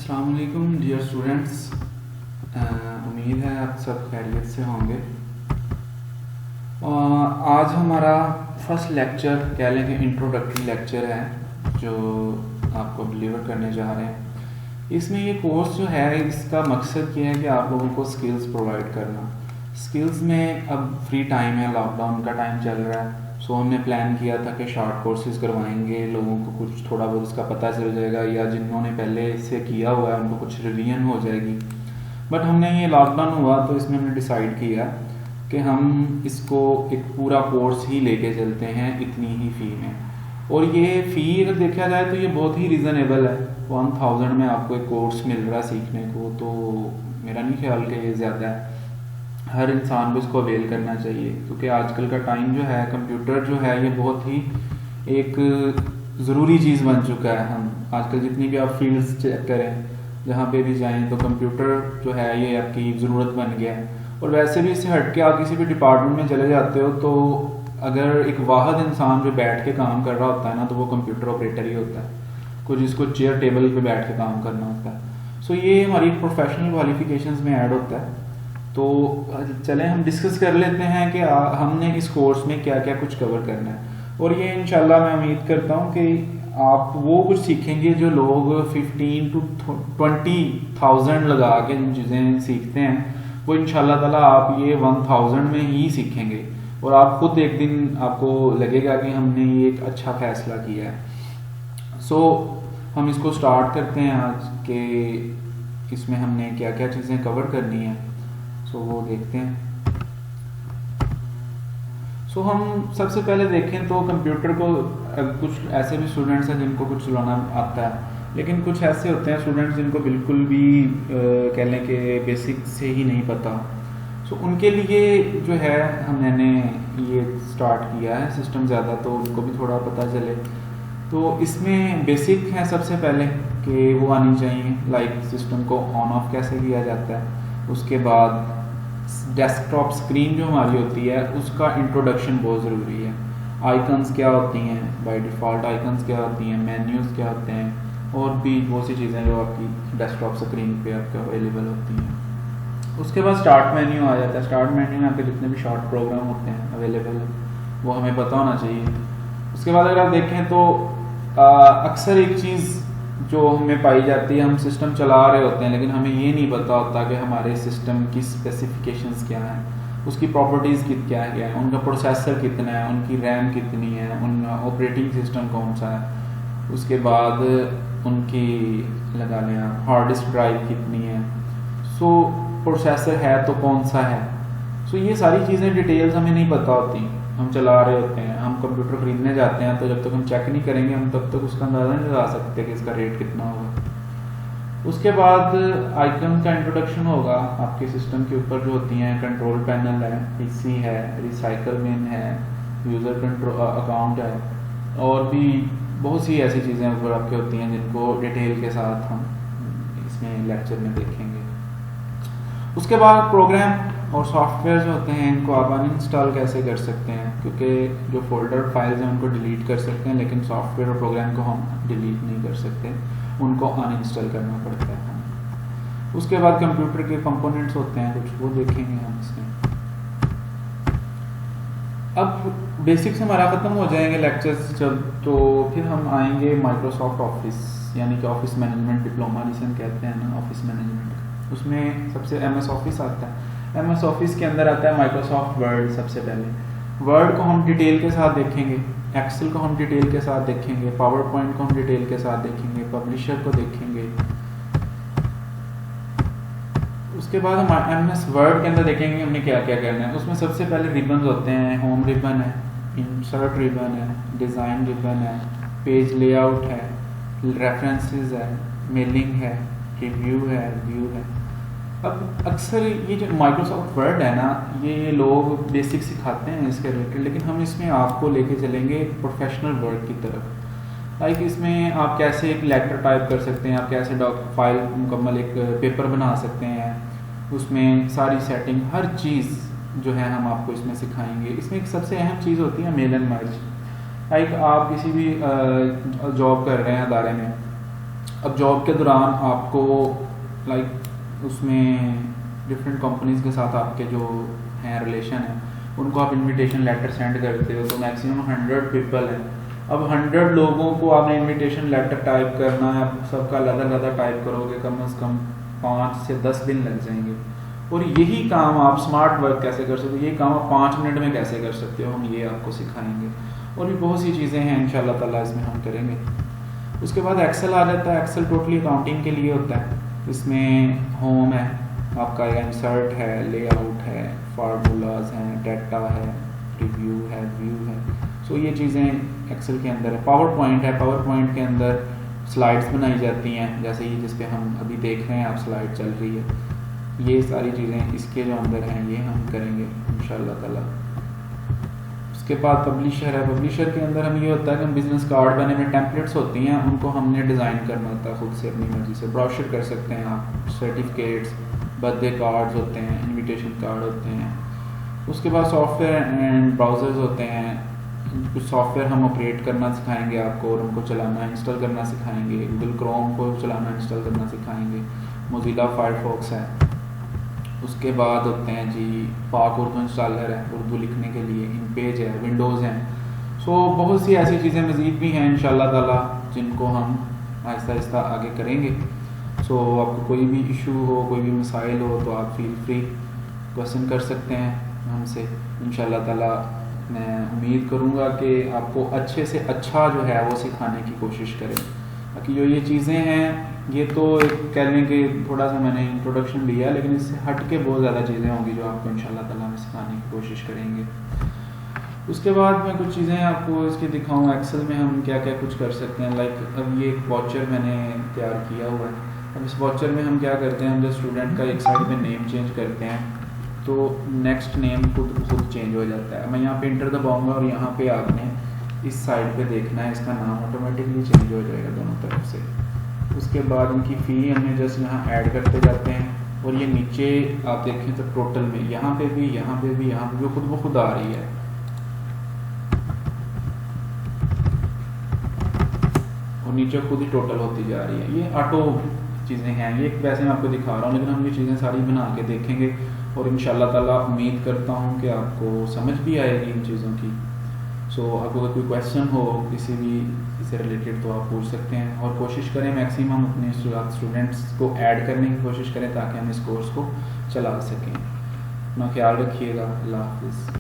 अस्सलाम वालेकुम dear students. उम्मीद है आप सब खैरियत से होंगे। आज हमारा फर्स्ट लेक्चर कह लें कि इंट्रोडक्टरी लेक्चर है जो आपको डिलीवर करने जा रहे हैं। इसमें ये कोर्स जो है इसका मकसद ये है कि आप लोगों को स्किल्स प्रोवाइड करना। स्किल्स में अब फ्री टाइम है, लॉकडाउन का टाइम चल रहा है, सो हमने प्लान किया था कि शॉर्ट कोर्सेज करवाएंगे, लोगों को कुछ थोड़ा बहुत उसका पता चल जाएगा या जिन्होंने पहले इससे किया हुआ है उनको कुछ रिवीजन हो जाएगी। बट हमने ये लॉकडाउन हुआ तो इसमें हमने डिसाइड किया कि हम इसको एक पूरा कोर्स ही लेके चलते हैं इतनी ही फ़ी में। और ये फ़ी अगर देखा जाए तो ये बहुत ही रीज़नेबल है। 1000 में आपको एक कोर्स मिल रहा है सीखने को, तो मेरा नहीं ख्याल कि ये ज़्यादा है। हर इंसान को इसको अवेल करना चाहिए क्योंकि आजकल का टाइम जो है, कंप्यूटर जो है ये बहुत ही एक ज़रूरी चीज़ बन चुका है। हम आजकल जितनी भी आप फील्ड्स चेक करें, जहाँ पे भी जाएं, तो कंप्यूटर जो है ये आपकी ज़रूरत बन गया है। और वैसे भी इससे हट के आप किसी भी डिपार्टमेंट में चले जाते हो तो अगर एक वाहिद इंसान जो बैठ के काम कर रहा होता है ना, तो वो कंप्यूटर ऑपरेटर ही होता है, कुछ जिसको चेयर टेबल पे बैठ के काम करना होता है। सो ये हमारी प्रोफेशनल क्वालिफिकेशंस में ऐड होता है। तो चलें हम डिस्कस कर लेते हैं कि हमने इस कोर्स में क्या क्या कुछ कवर करना है। और ये इंशाल्लाह मैं उम्मीद करता हूँ कि आप वो कुछ सीखेंगे जो लोग 15 to 20,000 लगा के जिन चीज़ें सीखते हैं, वो इंशाल्लाह ताला आप ये 1000 में ही सीखेंगे। और आप खुद एक दिन आपको लगेगा कि हमने ये एक अच्छा फैसला किया है। सो हम इसको स्टार्ट करते हैं आज के इसमें हमने क्या क्या चीज़ें कवर करनी है। सो वो देखते हैं। सो हम सबसे पहले देखें तो कंप्यूटर को कुछ ऐसे भी स्टूडेंट्स हैं जिनको कुछ चलाना आता है, लेकिन कुछ ऐसे होते हैं स्टूडेंट्स जिनको बिल्कुल भी कह लें कि बेसिक से ही नहीं पता। सो उनके लिए जो है हमने ये स्टार्ट किया है सिस्टम ज़्यादा, तो उनको भी थोड़ा पता चले। तो इसमें बेसिक है सबसे पहले कि वो आनी चाहिए, लाइक सिस्टम को ऑन ऑफ कैसे किया जाता है। उसके बाद डेस्कटॉप स्क्रीन जो हमारी होती है उसका इंट्रोडक्शन बहुत ज़रूरी है। आइकन्स क्या होती हैं, बाय डिफ़ॉल्ट आइकन्स क्या होती हैं, मेन्यूज़ क्या होते हैं, और भी बहुत सी चीज़ें जो आपकी डेस्कटॉप स्क्रीन पे आपके अवेलेबल होती हैं। उसके बाद स्टार्ट मेन्यू आ जाता है। स्टार्ट मेन्यू में आपके जितने भी शॉर्ट प्रोग्राम होते हैं अवेलेबल, वो हमें पता होना चाहिए। उसके बाद अगर आप देखें तो अक्सर एक चीज़ जो हमें पाई जाती है, हम सिस्टम चला रहे होते हैं लेकिन हमें ये नहीं पता होता कि हमारे सिस्टम की स्पेसिफिकेशंस क्या हैं, उसकी प्रॉपर्टीज़ क्या है, उनका प्रोसेसर कितना है, उनकी रैम कितनी है, उनका ऑपरेटिंग सिस्टम कौन सा है, उसके बाद उनकी लगा लें आप हार्ड डिस्क ड्राइव कितनी है, सो प्रोसेसर है तो कौन सा है। सो ये सारी चीज़ें डिटेल्स हमें नहीं पता होती, हम चला रहे होते हैं। हम कंप्यूटर खरीदने जाते हैं तो जब तक हम चेक नहीं करेंगे हम तब तक उसका अंदाज़ा नहीं लगा सकते कि इसका रेट कितना होगा। उसके बाद आइकन का इंट्रोडक्शन होगा आपके सिस्टम के ऊपर जो होती हैं, कंट्रोल पैनल है, पीसी है, रिसाइकल बिन है, यूज़र कंट्रोल अकाउंट है, और भी बहुत सी ऐसी चीज़ें ऊपर आपके होती हैं जिनको डिटेल के साथ हम इसमें लेक्चर में देखेंगे। उसके बाद प्रोग्राम और सॉफ्टवेयर जो होते हैं इनको आप अनइंस्टॉल कैसे कर सकते हैं, क्योंकि जो फोल्डर फाइल्स हैं उनको डिलीट कर सकते हैं लेकिन सॉफ्टवेयर और प्रोग्राम को हम डिलीट नहीं कर सकते, उनको अनइंस्टॉल करना पड़ता है हमें। उसके बाद कंप्यूटर के कंपोनेंट्स होते हैं कुछ, वो देखेंगे हम इसमें। अब बेसिक्स हमारा ख़त्म हो जाएंगे लेक्चर्स जब, तो फिर हम आएंगे माइक्रोसॉफ्ट ऑफिस, यानी कि ऑफिस मैनेजमेंट डिप्लोमा जिसे हम कहते हैं ना, ऑफिस मैनेजमेंट। उसमें सबसे MS ऑफिस आता है। MS ऑफिस के अंदर आता है माइक्रोसॉफ्ट वर्ड। सबसे पहले वर्ड को हम डिटेल के साथ देखेंगे, एक्सेल को हम डिटेल के साथ देखेंगे, पावर पॉइंट को हम डिटेल के साथ देखेंगे, पब्लिशर को देखेंगे। उसके बाद हम MS वर्ड के अंदर देखेंगे हमने क्या क्या करना है। उसमें सबसे पहले रिबन्स होते हैं, होम रिबन है, इंसर्ट रिबन है, डिज़ाइन रिबन है, पेज लेआउट है, रेफरेंसेस है, मेलिंग है, रिव्यू है, व्यू है। अब अक्सर ये जो माइक्रोसॉफ्ट वर्ड है ना, ये लोग बेसिक सिखाते हैं इसके रिलेटेड, लेकिन हम इसमें आपको लेके चलेंगे प्रोफेशनल वर्ड की तरफ। लाइक इसमें आप कैसे एक लेटर टाइप कर सकते हैं, आप कैसे फाइल मुकम्मल एक पेपर बना सकते हैं, उसमें सारी सेटिंग हर चीज़ जो है हम आपको इसमें सिखाएंगे। इसमें एक सबसे अहम चीज़ होती है मेल एंड मर्ज। लाइक आप किसी भी जॉब कर रहे हैं अदारे में, अब जॉब के दौरान आपको लाइक उसमें डिफरेंट कंपनीज के साथ आपके जो हैं रिलेशन है, उनको आप इनविटेशन लेटर सेंड करते हो, तो मैक्सिमम 100 पीपल हैं। अब 100 लोगों को आपने इनविटेशन लेटर टाइप करना है, सबका अलग अलग टाइप करोगे, कम से कम 5 से 10 दिन लग जाएंगे। और यही काम आप स्मार्ट वर्क कैसे कर सकते हो, ये काम आप 5 मिनट में कैसे कर सकते हो, हम ये आपको सिखाएंगे। और भी बहुत सी चीज़ें हैं इंशाल्लाह ताला इसमें हम करेंगे। उसके बाद एक्सेल आ जाता है। एक्सेल टोटली अकाउंटिंग के लिए होता है। इसमें होम है आपका, इंसर्ट है, लेआउट है, फार्मूलाज हैं, डाटा है, रिव्यू है, व्यू है। सो ये चीज़ें एक्सेल के अंदर है। पावर पॉइंट है, पावर पॉइंट के अंदर स्लाइड्स बनाई जाती हैं, जैसे ये जिस पे हम अभी देख रहे हैं, आप स्लाइड चल रही है। ये सारी चीज़ें इसके जो अंदर हैं ये हम करेंगे इंशाल्लाह ताला। उसके बाद पब्लिशर है। पब्लिशर के अंदर हम ये होता है कि हम बिजनेस कार्ड बने में टेम्पलेट्स होती हैं, उनको हमने डिज़ाइन करना होता है खुद से अपनी मर्जी से। ब्रोशर कर सकते हैं आप, सर्टिफिकेट्स, बर्थडे कार्ड्स होते हैं, इनविटेशन कार्ड होते हैं। उसके बाद सॉफ्टवेयर एंड ब्राउज़र्स होते हैं। कुछ सॉफ्टवेयर हम ऑपरेट करना सिखाएंगे आपको और उनको चलाना इंस्टॉल करना सिखाएंगे। गूगल क्रोम को चलाना इंस्टॉल करना सिखाएंगे। मोज़िला फायरफॉक्स है। उसके बाद होते हैं जी पाक उर्दू इंस्टॉलर है, उर्दू लिखने के लिए। इनपेज है, विंडोज़ हैं। सो बहुत सी ऐसी चीज़ें मज़ीद भी हैं इंशाल्लाह ताला, जिनको हम आहिस्ता आहिस्ता आगे करेंगे। सो आपको कोई भी इशू हो, कोई भी मसाइल हो, तो आप फील फ्री क्वेश्चन कर सकते हैं हमसे। इंशाल्लाह ताला मैं उम्मीद करूँगा कि आपको अच्छे से अच्छा जो है वो सिखाने की कोशिश करें। बाकी जो ये चीज़ें हैं, ये तो कह लें कि थोड़ा सा मैंने इंट्रोडक्शन दिया, लेकिन इससे हट के बहुत ज़्यादा चीज़ें होंगी जो आपको इंशाल्लाह ताला में सिखाने की कोशिश करेंगे। उसके बाद मैं कुछ चीज़ें आपको इसके दिखाऊँ एक्सेल में हम क्या क्या कुछ कर सकते हैं। लाइक अब ये एक वाचर मैंने तैयार किया हुआ है। अब इस वाचर में हम क्या करते हैं, हम जब स्टूडेंट का एक साइड में नेम चेंज करते हैं तो नेक्स्ट नेम खुद चेंज हो जाता है। मैं यहाँ पे इंटर दबाऊँगा और यहाँ पे आपने इस साइड पे देखना है, इसका नाम ऑटोमेटिकली चेंज हो जाएगा दोनों तरफ से। उसके बाद इनकी फ़ी हमने जस्ट यहाँ ऐड करते जाते हैं और ये नीचे आप देखें तो टोटल में यहाँ पे भी, यहाँ पे भी, यहाँ पे भी खुद ब खुद आ रही है। और नीचे खुद ही टोटल होती जा रही है। ये ऑटो चीज़ें हैं, ये वैसे मैं आपको दिखा रहा हूँ, लेकिन हम ये चीज़ें सारी बना के देखेंगे और इंशाल्लाह ताला उम्मीद करता हूँ कि आपको समझ भी आएगी इन चीज़ों की। सो आपको अगर कोई क्वेश्चन हो किसी भी इससे रिलेटेड तो आप पूछ सकते हैं। और कोशिश करें मैक्सिमम अपने स्टूडेंट्स को ऐड करने की कोशिश करें ताकि हम इस कोर्स को चला सकें। अपना ख्याल रखिएगा। अल्लाह हाफिज़।